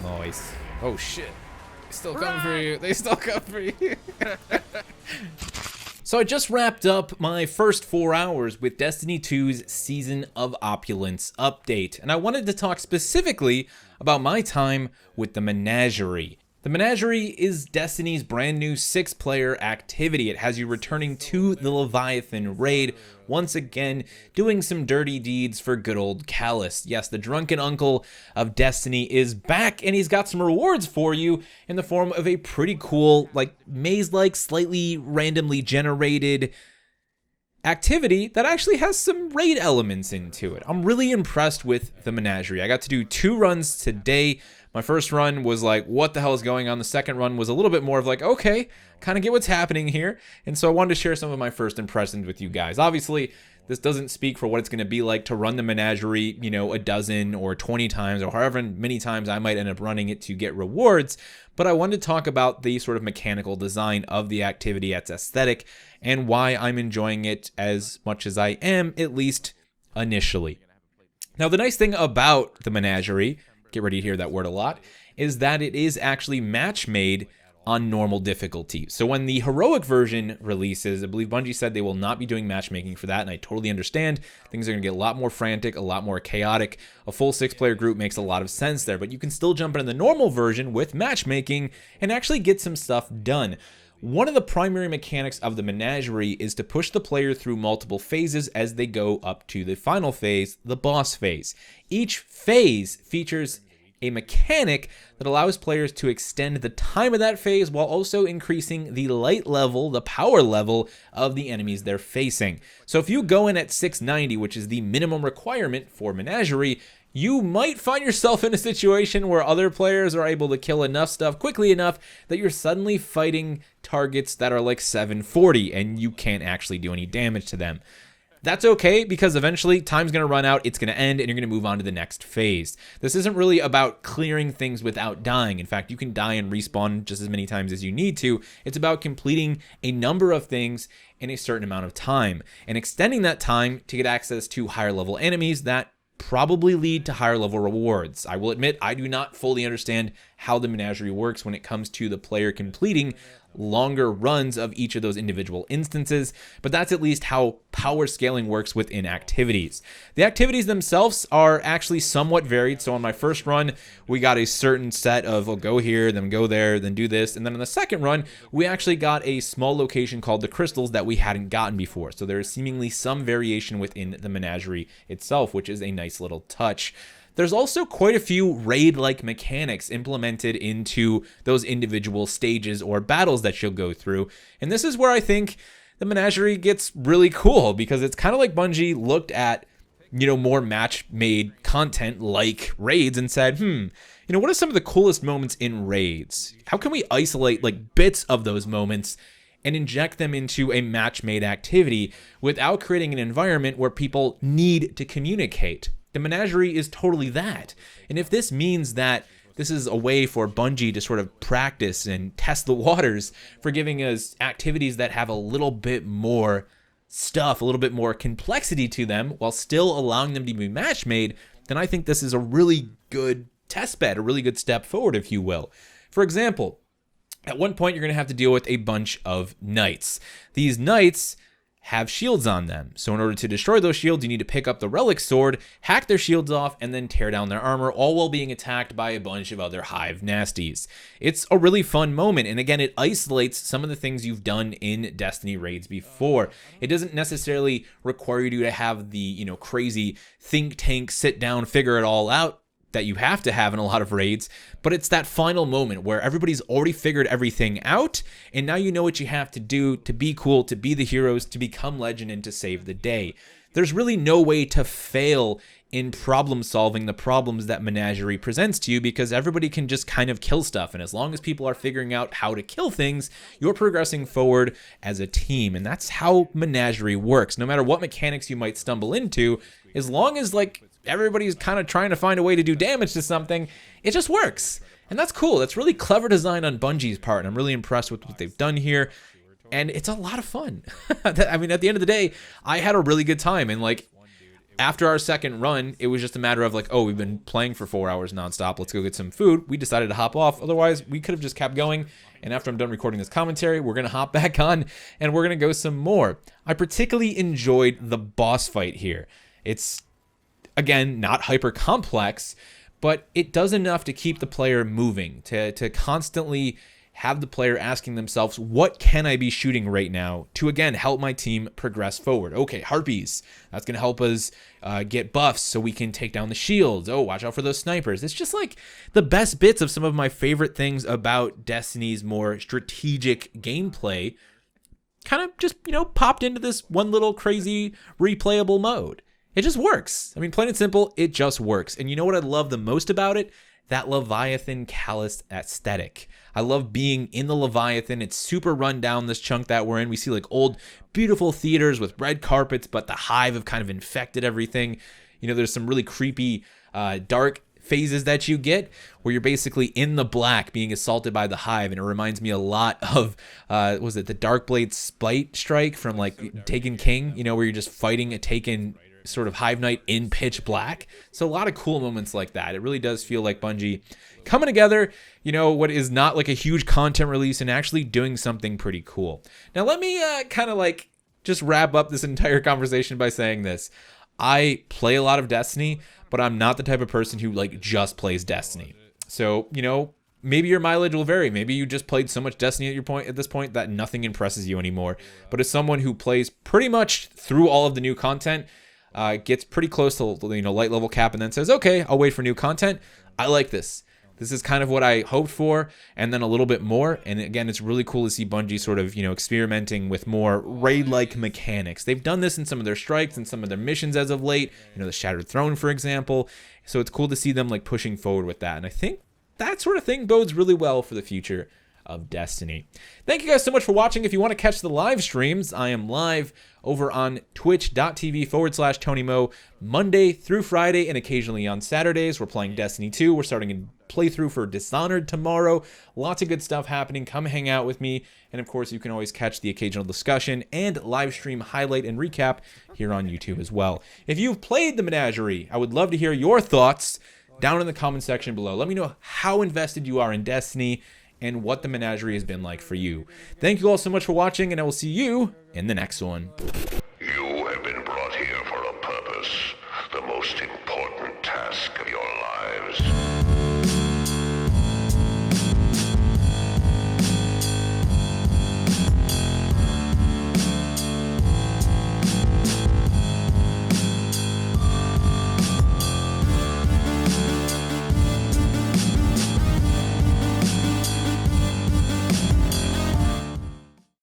Nice. Oh shit. They still come for you. They still come for you. So I just wrapped up my first 4 hours with Destiny 2's Season of Opulence update, and I wanted to talk specifically about my time with the Menagerie. The Menagerie is Destiny's brand new 6-player activity. It has you returning to the Leviathan raid, once again doing some dirty deeds for good old Callus. Yes, the drunken uncle of Destiny is back, and he's got some rewards for you in the form of a pretty cool, like, maze-like, slightly randomly generated activity that actually has some raid elements into it. I'm really impressed with the Menagerie. I got to do 2 runs today. My first run was like, what the hell is going on? The second run was a little bit more of like, okay, kind of get what's happening here. And so I wanted to share some of my first impressions with you guys. Obviously, this doesn't speak for what it's going to be like to run the Menagerie, you know, a dozen or 20 times or however many times I might end up running it to get rewards. But I wanted to talk about the sort of mechanical design of the activity, its aesthetic, and why I'm enjoying it as much as I am, at least initially. Now, the nice thing about the Menagerie, get ready to hear that word a lot, is that it is actually match made on normal difficulty. So when the heroic version releases, I believe Bungie said they will not be doing matchmaking for that, and I totally understand. Things are going to get a lot more frantic, a lot more chaotic. A full 6-player group makes a lot of sense there, but you can still jump into the normal version with matchmaking and actually get some stuff done. One of the primary mechanics of the Menagerie is to push the player through multiple phases as they go up to the final phase, the boss phase. Each phase features a mechanic that allows players to extend the time of that phase while also increasing the light level, the power level of the enemies they're facing. So if you go in at 690, which is the minimum requirement for Menagerie, you might find yourself in a situation where other players are able to kill enough stuff quickly enough that you're suddenly fighting targets that are like 740 and you can't actually do any damage to them. That's okay, because eventually time's going to run out, it's going to end, and you're going to move on to the next phase. This isn't really about clearing things without dying. In fact, you can die and respawn just as many times as you need to. It's about completing a number of things in a certain amount of time, and extending that time to get access to higher level enemies that probably lead to higher level rewards. I will admit, I do not fully understand how the Menagerie works when it comes to the player completing longer runs of each of those individual instances, but that's at least how power scaling works within activities. The activities themselves are actually somewhat varied. So on my first run, we got a certain set of, oh, go here, then go there, then do this. And then on the second run, we actually got a small location called the crystals that we hadn't gotten before. So there is seemingly some variation within the Menagerie itself, which is a nice little touch. There's also quite a few raid-like mechanics implemented into those individual stages or battles that you'll go through. And this is where I think the Menagerie gets really cool, because it's kind of like Bungie looked at, you know, more match-made content like raids and said, what are some of the coolest moments in raids? How can we isolate like bits of those moments and inject them into a match-made activity without creating an environment where people need to communicate? The Menagerie is totally that. And if this means that this is a way for Bungie to sort of practice and test the waters for giving us activities that have a little bit more stuff, a little bit more complexity to them, while still allowing them to be match-made, then I think this is a really good test bed, a really good step forward, if you will. For example, at one point you're going to have to deal with a bunch of knights. These knights have shields on them. So in order to destroy those shields, you need to pick up the relic sword, hack their shields off, and then tear down their armor, all while being attacked by a bunch of other hive nasties. It's a really fun moment, and again, it isolates some of the things you've done in Destiny raids before. It doesn't necessarily require you to have the, crazy think tank, sit down, figure it all out that you have to have in a lot of raids, but it's that final moment where everybody's already figured everything out, and now you know what you have to do to be cool, to be the heroes, to become legend, and to save the day. There's really no way to fail in problem solving the problems that Menagerie presents to you, because everybody can just kind of kill stuff, and as long as people are figuring out how to kill things, you're progressing forward as a team, and that's how Menagerie works. No matter what mechanics you might stumble into, as long as everybody's kind of trying to find a way to do damage to something, it just works. And that's cool. That's really clever design on Bungie's part, and I'm really impressed with what they've done here. And it's a lot of fun. I mean, at the end of the day, I had a really good time. And After our second run, it was just a matter of like, oh, we've been playing for 4 hours nonstop. Let's go get some food. We decided to hop off. Otherwise, we could have just kept going. And after I'm done recording this commentary, we're going to hop back on and we're going to go some more. I particularly enjoyed the boss fight here. It's, again, not hyper complex, but it does enough to keep the player moving, to constantly have the player asking themselves, what can I be shooting right now to, again, help my team progress forward? Okay, harpies. That's going to help us get buffs so we can take down the shields. Oh, watch out for those snipers. It's just like the best bits of some of my favorite things about Destiny's more strategic gameplay kind of just, popped into this one little crazy replayable mode. It just works. I mean, plain and simple, it just works. And you know what I love the most about it? That Leviathan Callous aesthetic. I love being in the Leviathan. It's super run down, this chunk that we're in. We see like old, beautiful theaters with red carpets, but the hive have kind of infected everything. There's some really creepy, dark phases that you get where you're basically in the black being assaulted by the hive. And it reminds me a lot of, was it the Darkblade Spite Strike from like Taken King, where you're just fighting a Taken sort of Hive Knight in pitch black. So a lot of cool moments like that. It really does feel like Bungie coming together, what is not like a huge content release and actually doing something pretty cool. Now let me kind of like just wrap up this entire conversation by saying this. I play a lot of Destiny, but I'm not the type of person who like just plays Destiny. So, maybe your mileage will vary. Maybe you just played so much Destiny at this point that nothing impresses you anymore. But as someone who plays pretty much through all of the new content, gets pretty close to light level cap and then says, okay, I'll wait for new content. I like this. This is kind of what I hoped for, and then a little bit more. And again, it's really cool to see Bungie sort of, experimenting with more raid-like mechanics. They've done this in some of their strikes and some of their missions as of late, the Shattered Throne, for example. So it's cool to see them like pushing forward with that. And I think that sort of thing bodes really well for the future of Destiny. Thank you guys so much for watching. If you want to catch the live streams, I am live over on twitch.tv/TonyMo Monday through Friday and occasionally on Saturdays. We're playing Destiny 2. We're starting a playthrough for Dishonored tomorrow. Lots of good stuff happening. Come hang out with me. And of course, you can always catch the occasional discussion and live stream highlight and recap here on YouTube as well. If you've played the Menagerie, I would love to hear your thoughts down in the comment section below. Let me know how invested you are in Destiny and what the Menagerie has been like for you. Thank you all so much for watching, and I will see you in the next one.